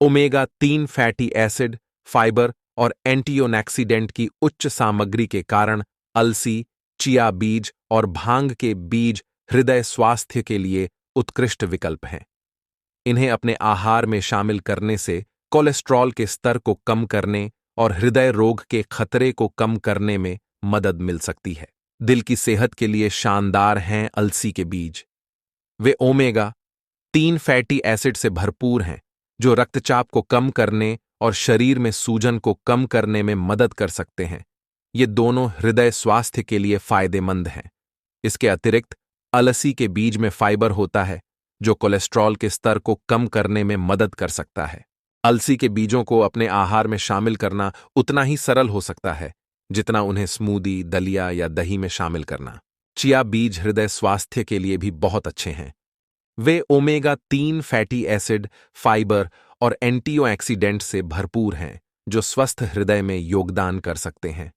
Omega 3 fatty acid, fibre और antioxidant की उच्च सामग्री के कारण अलसी, चिया बीज और भांग के बीज हृदय स्वास्थ्य के लिए उत्कृष्ट विकल्प हैं। इन्हें अपने आहार में शामिल करने से कोलेस्ट्रॉल के स्तर को कम करने और हृदय रोग के खतरे को कम करने में मदद मिल सकती है। दिल की सेहत के लिए शानदार हैं अलसी के बीज। वे ओमेगा 3 फैटी एसिड से भरपूर हैं, जो रक्तचाप को कम करने और शरीर में सूजन को कम करने में मदद कर सकते हैं। ये दोनों हृदय स्वास्थ्य के लिए फायदेमंद हैं। इसके अतिरिक्त अलसी के बीज में फाइबर होता है, जो कोलेस्ट्रॉल के स्तर को कम करने में मदद कर सकता है। अलसी के बीजों को अपने आहार में शामिल करना उतना ही सरल हो सकता है जितना उन्हें स्मूदी, दलिया या दही में शामिल करना। चिया बीज हृदय स्वास्थ्य के लिए भी बहुत अच्छे हैं। वे ओमेगा 3 फैटी एसिड, फाइबर और एंटीऑक्सीडेंट से भरपूर हैं, जो स्वस्थ हृदय में योगदान कर सकते हैं।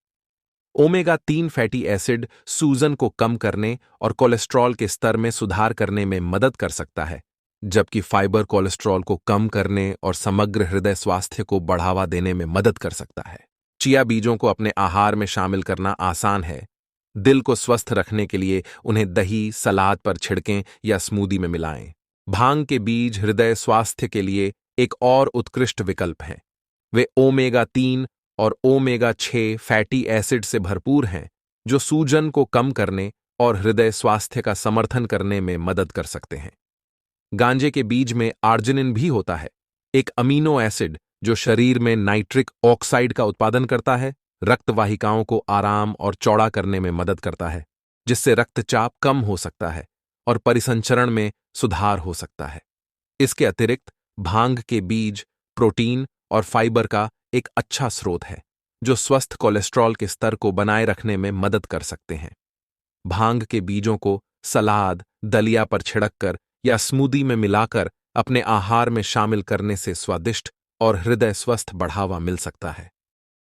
ओमेगा 3 फैटी एसिड सूजन को कम करने और कोलेस्ट्रॉल के स्तर में सुधार करने में मदद कर सकता है, जबकि फाइबर कोलेस्ट्रॉल को कम करने और समग्र हृदय स्वास्थ्य को बढ़ावा देने में मदद कर सकता है। चिया बीजों को अपने आहार में शामिल करना आसान है। दिल को स्वस्थ रखने के लिए उन्हें दही, सलाद पर छिड़कें या स्मूदी में मिलाएं। भांग के बीज हृदय स्वास्थ्य के लिए एक और उत्कृष्ट विकल्प हैं। वे ओमेगा 3 और ओमेगा 6 फैटी एसिड से भरपूर हैं, जो सूजन को कम करने और हृदय स्वास्थ्य का समर्थन करने में मदद कर सकते हैं। गांजे के बीज में आर्जिनिन भी होता है, एक अमीनो एसिड जो शरीर में नाइट्रिक ऑक्साइड का उत्पादन करता है, रक्त वाहिकाओं को आराम और चौड़ा करने में मदद करता है, जिससे रक्तचाप कम हो सकता है और परिसंचरण में सुधार हो सकता है। इसके अतिरिक्त भांग के बीज प्रोटीन और फाइबर का एक अच्छा स्रोत है, जो स्वस्थ कोलेस्ट्रॉल के स्तर को बनाए रखने में मदद कर सकते हैं। भांग के बीजों को सलाद, दलिया पर छिड़ककर या स्मूदी में मिलाकर अपने आहार में शामिल करने से स्वादिष्ट और हृदय स्वस्थ बढ़ावा मिल सकता है।